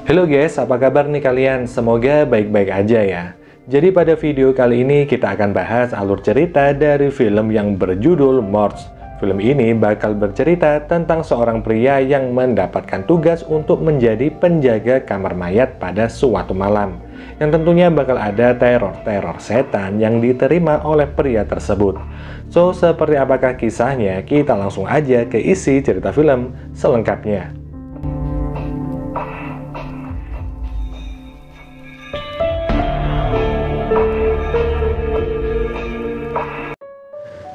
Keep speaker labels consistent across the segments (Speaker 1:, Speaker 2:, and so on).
Speaker 1: Halo guys, apa kabar nih kalian? Semoga baik-baik aja ya. Jadi pada video kali ini kita akan bahas alur cerita dari film yang berjudul Morse. Film ini bakal bercerita tentang seorang pria yang mendapatkan tugas untuk menjadi penjaga kamar mayat pada suatu malam. Yang tentunya bakal ada teror-teror setan yang diterima oleh pria tersebut. So, seperti apakah kisahnya? Kita langsung aja ke isi cerita film selengkapnya.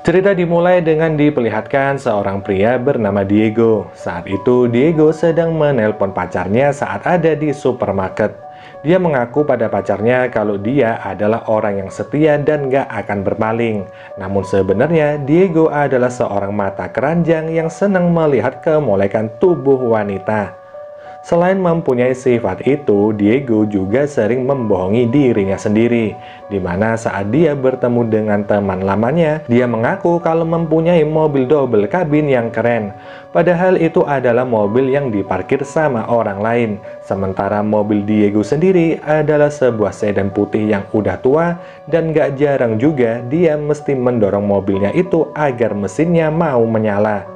Speaker 1: Cerita dimulai dengan diperlihatkan seorang pria bernama Diego. Saat itu, Diego sedang menelpon pacarnya saat ada di supermarket. Dia mengaku pada pacarnya kalau dia adalah orang yang setia dan gak akan berpaling. Namun sebenarnya, Diego adalah seorang mata keranjang yang senang melihat kemolekan tubuh wanita. Selain mempunyai sifat itu, Diego juga sering membohongi dirinya sendiri, di mana saat dia bertemu dengan teman lamanya, dia mengaku kalau mempunyai mobil double kabin yang keren. Padahal itu adalah mobil yang diparkir sama orang lain. Sementara mobil Diego sendiri adalah sebuah sedan putih yang udah tua, dan gak jarang juga dia mesti mendorong mobilnya itu agar mesinnya mau menyala.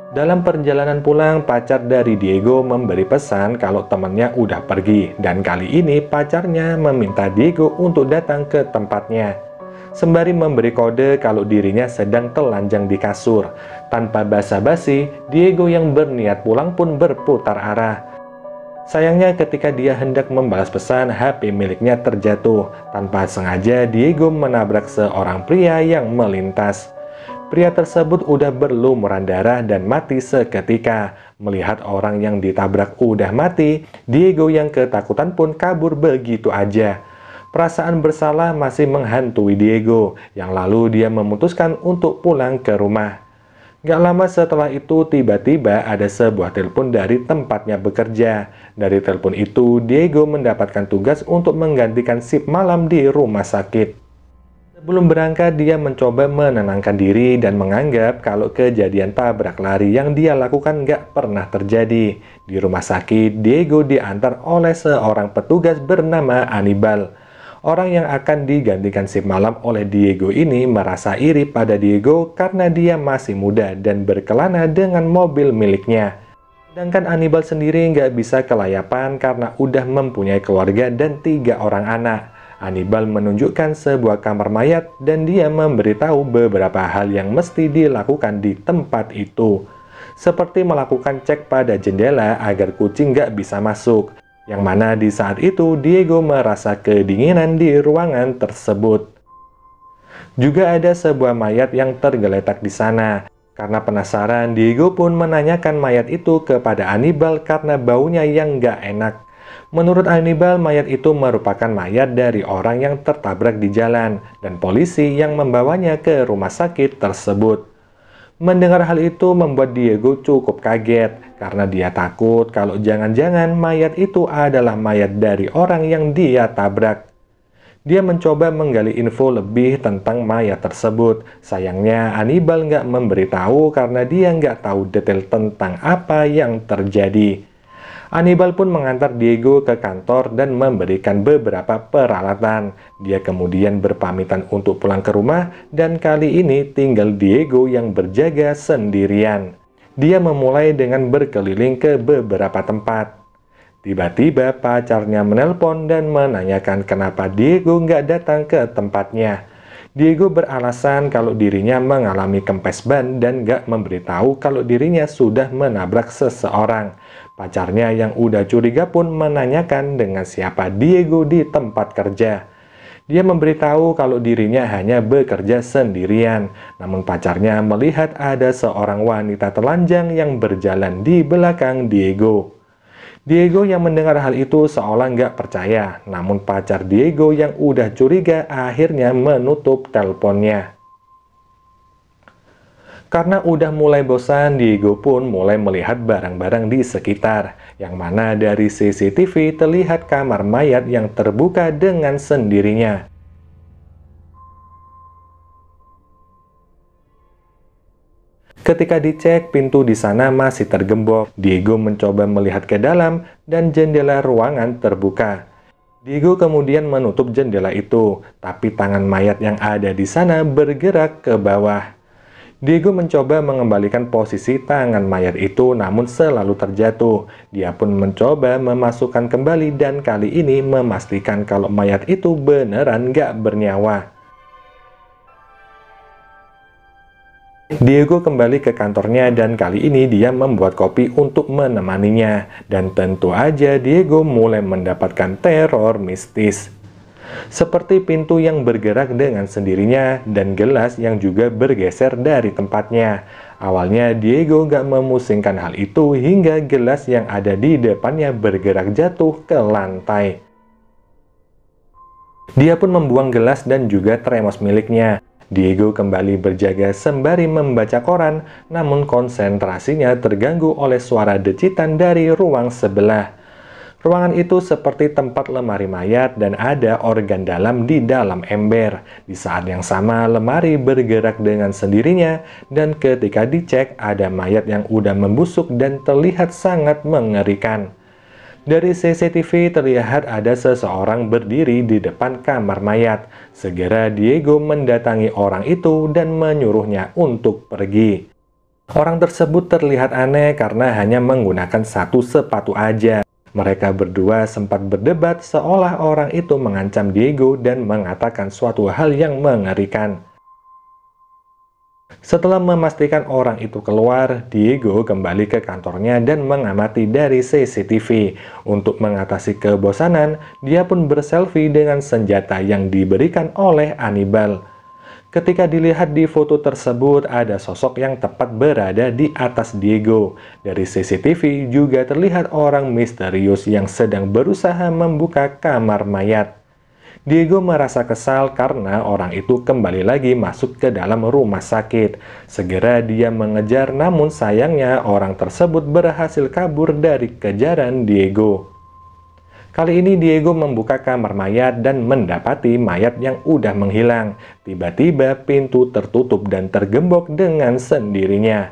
Speaker 1: Dalam perjalanan pulang, pacar dari Diego memberi pesan kalau temannya udah pergi, dan kali ini pacarnya meminta Diego untuk datang ke tempatnya. Sembari memberi kode kalau dirinya sedang telanjang di kasur. Tanpa basa-basi, Diego yang berniat pulang pun berputar arah. Sayangnya ketika dia hendak membalas pesan, HP miliknya terjatuh. Tanpa sengaja, Diego menabrak seorang pria yang melintas. Pria tersebut udah berlumuran darah dan mati seketika. Melihat orang yang ditabrak udah mati, Diego yang ketakutan pun kabur begitu aja. Perasaan bersalah masih menghantui Diego, yang lalu dia memutuskan untuk pulang ke rumah. Gak lama setelah itu, tiba-tiba ada sebuah telepon dari tempatnya bekerja. Dari telepon itu, Diego mendapatkan tugas untuk menggantikan shift malam di rumah sakit. Sebelum berangkat, dia mencoba menenangkan diri dan menganggap kalau kejadian tabrak lari yang dia lakukan gak pernah terjadi. Di rumah sakit, Diego diantar oleh seorang petugas bernama Anibal. Orang yang akan digantikan shift malam oleh Diego ini merasa iri pada Diego karena dia masih muda dan berkelana dengan mobil miliknya. Sedangkan Anibal sendiri nggak bisa kelayapan karena udah mempunyai keluarga dan 3 orang anak. Anibal menunjukkan sebuah kamar mayat dan dia memberitahu beberapa hal yang mesti dilakukan di tempat itu. Seperti melakukan cek pada jendela agar kucing nggak bisa masuk. Yang mana di saat itu Diego merasa kedinginan di ruangan tersebut. Juga ada sebuah mayat yang tergeletak di sana. Karena penasaran, Diego pun menanyakan mayat itu kepada Anibal karena baunya yang nggak enak. Menurut Anibal, mayat itu merupakan mayat dari orang yang tertabrak di jalan dan polisi yang membawanya ke rumah sakit tersebut. Mendengar hal itu membuat Diego cukup kaget karena dia takut kalau jangan-jangan mayat itu adalah mayat dari orang yang dia tabrak. Dia mencoba menggali info lebih tentang mayat tersebut. Sayangnya Anibal nggak memberitahu karena dia nggak tahu detail tentang apa yang terjadi. Anibal pun mengantar Diego ke kantor dan memberikan beberapa peralatan. Dia kemudian berpamitan untuk pulang ke rumah dan kali ini tinggal Diego yang berjaga sendirian. Dia memulai dengan berkeliling ke beberapa tempat. Tiba-tiba pacarnya menelpon dan menanyakan kenapa Diego nggak datang ke tempatnya. Diego beralasan kalau dirinya mengalami kempes ban dan nggak memberitahu kalau dirinya sudah menabrak seseorang. Pacarnya yang udah curiga pun menanyakan dengan siapa Diego di tempat kerja. Dia memberitahu kalau dirinya hanya bekerja sendirian. Namun pacarnya melihat ada seorang wanita telanjang yang berjalan di belakang Diego. Diego yang mendengar hal itu seolah nggak percaya, namun pacar Diego yang udah curiga akhirnya menutup teleponnya. Karena udah mulai bosan, Diego pun mulai melihat barang-barang di sekitar, yang mana dari CCTV terlihat kamar mayat yang terbuka dengan sendirinya. Ketika dicek, pintu di sana masih tergembok. Diego mencoba melihat ke dalam dan jendela ruangan terbuka. Diego kemudian menutup jendela itu, tapi tangan mayat yang ada di sana bergerak ke bawah. Diego mencoba mengembalikan posisi tangan mayat itu, namun selalu terjatuh. Dia pun mencoba memasukkan kembali dan kali ini memastikan kalau mayat itu beneran gak bernyawa. Diego kembali ke kantornya dan kali ini dia membuat kopi untuk menemaninya. Dan tentu aja Diego mulai mendapatkan teror mistis. Seperti pintu yang bergerak dengan sendirinya dan gelas yang juga bergeser dari tempatnya. Awalnya Diego gak memusingkan hal itu hingga gelas yang ada di depannya bergerak jatuh ke lantai. Dia pun membuang gelas dan juga termos miliknya. Diego kembali berjaga sembari membaca koran, namun konsentrasinya terganggu oleh suara decitan dari ruang sebelah. Ruangan itu seperti tempat lemari mayat dan ada organ dalam di dalam ember. Di saat yang sama, lemari bergerak dengan sendirinya dan ketika dicek ada mayat yang udah membusuk dan terlihat sangat mengerikan. Dari CCTV terlihat ada seseorang berdiri di depan kamar mayat. Segera Diego mendatangi orang itu dan menyuruhnya untuk pergi. Orang tersebut terlihat aneh karena hanya menggunakan satu sepatu aja. Mereka berdua sempat berdebat seolah orang itu mengancam Diego dan mengatakan suatu hal yang mengerikan. Setelah memastikan orang itu keluar, Diego kembali ke kantornya dan mengamati dari CCTV. Untuk mengatasi kebosanan, dia pun berselfie dengan senjata yang diberikan oleh Anibal. Ketika dilihat di foto tersebut, ada sosok yang tepat berada di atas Diego. Dari CCTV juga terlihat orang misterius yang sedang berusaha membuka kamar mayat. Diego merasa kesal karena orang itu kembali lagi masuk ke dalam rumah sakit. Segera dia mengejar, namun sayangnya orang tersebut berhasil kabur dari kejaran Diego. Kali ini Diego membuka kamar mayat dan mendapati mayat yang udah menghilang. Tiba-tiba pintu tertutup dan tergembok dengan sendirinya.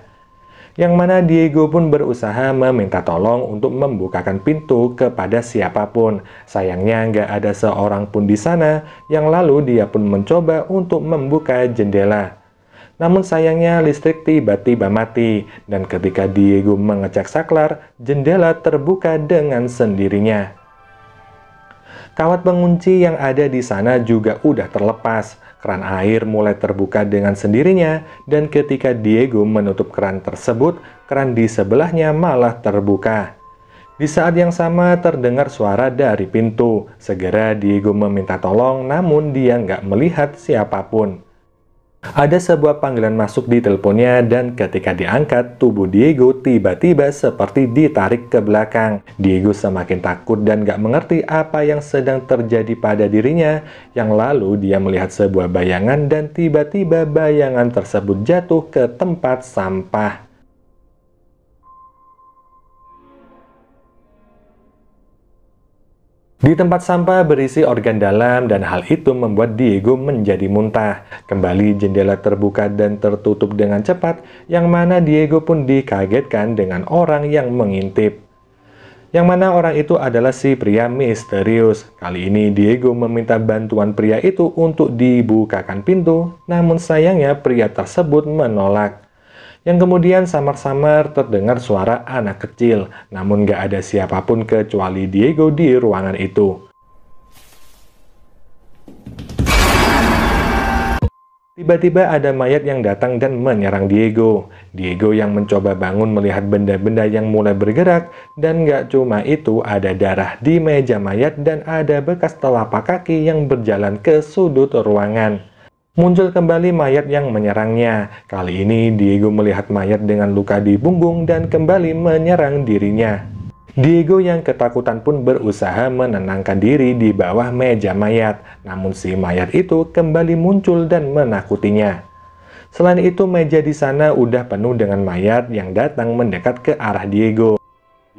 Speaker 1: Yang mana Diego pun berusaha meminta tolong untuk membukakan pintu kepada siapapun. Sayangnya nggak ada seorang pun di sana, yang lalu dia pun mencoba untuk membuka jendela. Namun sayangnya listrik tiba-tiba mati, dan ketika Diego mengecek saklar, jendela terbuka dengan sendirinya. Kawat pengunci yang ada di sana juga udah terlepas. Keran air mulai terbuka dengan sendirinya, dan ketika Diego menutup keran tersebut, keran di sebelahnya malah terbuka. Di saat yang sama terdengar suara dari pintu. Segera Diego meminta tolong, namun dia nggak melihat siapapun. Ada sebuah panggilan masuk di teleponnya dan ketika diangkat, tubuh Diego tiba-tiba seperti ditarik ke belakang. Diego semakin takut dan gak mengerti apa yang sedang terjadi pada dirinya. Yang lalu dia melihat sebuah bayangan dan tiba-tiba bayangan tersebut jatuh ke tempat sampah. Di tempat sampah berisi organ dalam dan hal itu membuat Diego menjadi muntah. Kembali jendela terbuka dan tertutup dengan cepat, yang mana Diego pun dikagetkan dengan orang yang mengintip. Yang mana orang itu adalah si pria misterius. Kali ini Diego meminta bantuan pria itu untuk dibukakan pintu, namun sayangnya pria tersebut menolak. Yang kemudian samar-samar terdengar suara anak kecil, namun gak ada siapapun kecuali Diego di ruangan itu. Tiba-tiba ada mayat yang datang dan menyerang Diego. Diego yang mencoba bangun melihat benda-benda yang mulai bergerak, dan gak cuma itu, ada darah di meja mayat dan ada bekas telapak kaki yang berjalan ke sudut ruangan. Muncul kembali mayat yang menyerangnya. Kali ini Diego melihat mayat dengan luka di punggung dan kembali menyerang dirinya. Diego yang ketakutan pun berusaha menenangkan diri di bawah meja mayat. Namun si mayat itu kembali muncul dan menakutinya. Selain itu meja di sana udah penuh dengan mayat yang datang mendekat ke arah Diego.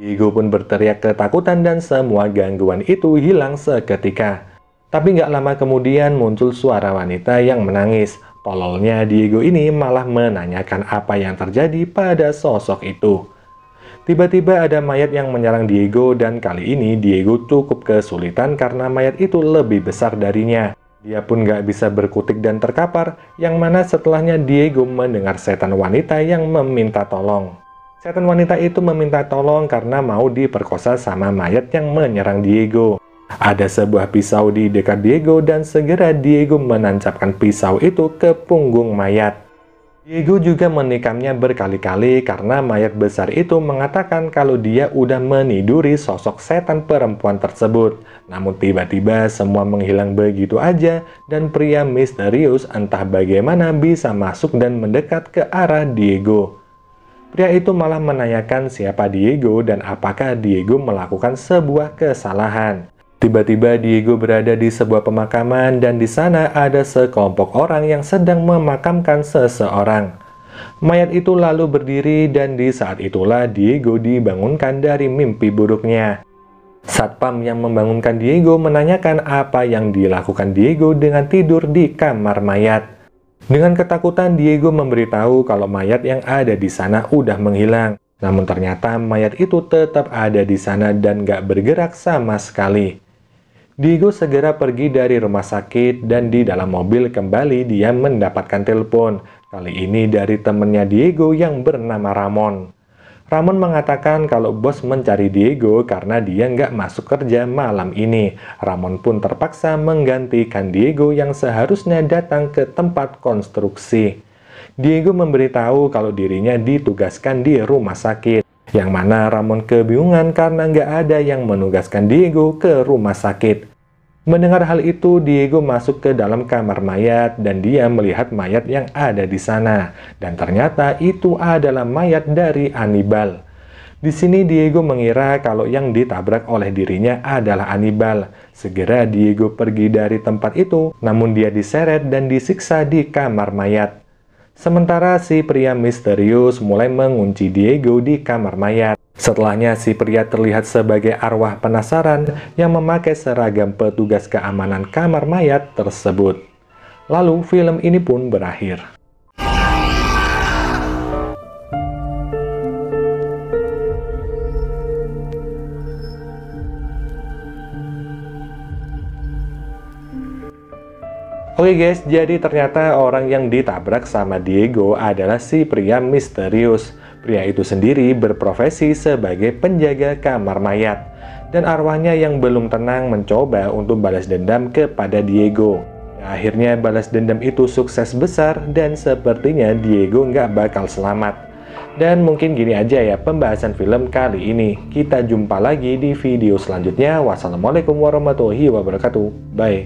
Speaker 1: Diego pun berteriak ketakutan dan semua gangguan itu hilang seketika. Tapi nggak lama kemudian muncul suara wanita yang menangis. Tololnya Diego ini malah menanyakan apa yang terjadi pada sosok itu. Tiba-tiba ada mayat yang menyerang Diego dan kali ini Diego cukup kesulitan karena mayat itu lebih besar darinya. Dia pun gak bisa berkutik dan terkapar, yang mana setelahnya Diego mendengar setan wanita yang meminta tolong. Setan wanita itu meminta tolong karena mau diperkosa sama mayat yang menyerang Diego. Ada sebuah pisau di dekat Diego dan segera Diego menancapkan pisau itu ke punggung mayat. Diego juga menikamnya berkali-kali karena mayat besar itu mengatakan kalau dia udah meniduri sosok setan perempuan tersebut. Namun tiba-tiba semua menghilang begitu aja dan pria misterius entah bagaimana bisa masuk dan mendekat ke arah Diego. Pria itu malah menanyakan siapa Diego dan apakah Diego melakukan sebuah kesalahan. Tiba-tiba Diego berada di sebuah pemakaman dan di sana ada sekelompok orang yang sedang memakamkan seseorang. Mayat itu lalu berdiri dan di saat itulah Diego dibangunkan dari mimpi buruknya. Satpam yang membangunkan Diego menanyakan apa yang dilakukan Diego dengan tidur di kamar mayat. Dengan ketakutan Diego memberitahu kalau mayat yang ada di sana udah menghilang. Namun ternyata mayat itu tetap ada di sana dan gak bergerak sama sekali. Diego segera pergi dari rumah sakit dan di dalam mobil kembali dia mendapatkan telepon. Kali ini dari temannya Diego yang bernama Ramon. Ramon mengatakan kalau bos mencari Diego karena dia nggak masuk kerja malam ini. Ramon pun terpaksa menggantikan Diego yang seharusnya datang ke tempat konstruksi. Diego memberitahu kalau dirinya ditugaskan di rumah sakit. Yang mana Ramon kebingungan karena nggak ada yang menugaskan Diego ke rumah sakit. Mendengar hal itu, Diego masuk ke dalam kamar mayat dan dia melihat mayat yang ada di sana. Dan ternyata itu adalah mayat dari Hannibal. Di sini Diego mengira kalau yang ditabrak oleh dirinya adalah Hannibal. Segera Diego pergi dari tempat itu, namun dia diseret dan disiksa di kamar mayat. Sementara si pria misterius mulai mengunci Diego di kamar mayat. Setelahnya si pria terlihat sebagai arwah penasaran yang memakai seragam petugas keamanan kamar mayat tersebut. Lalu film ini pun berakhir. Oke guys, jadi ternyata orang yang ditabrak sama Diego adalah si pria misterius. Pria itu sendiri berprofesi sebagai penjaga kamar mayat. Dan arwahnya yang belum tenang mencoba untuk balas dendam kepada Diego. Akhirnya balas dendam itu sukses besar dan sepertinya Diego nggak bakal selamat. Dan mungkin gini aja ya pembahasan film kali ini. Kita jumpa lagi di video selanjutnya. Wassalamualaikum warahmatullahi wabarakatuh. Bye.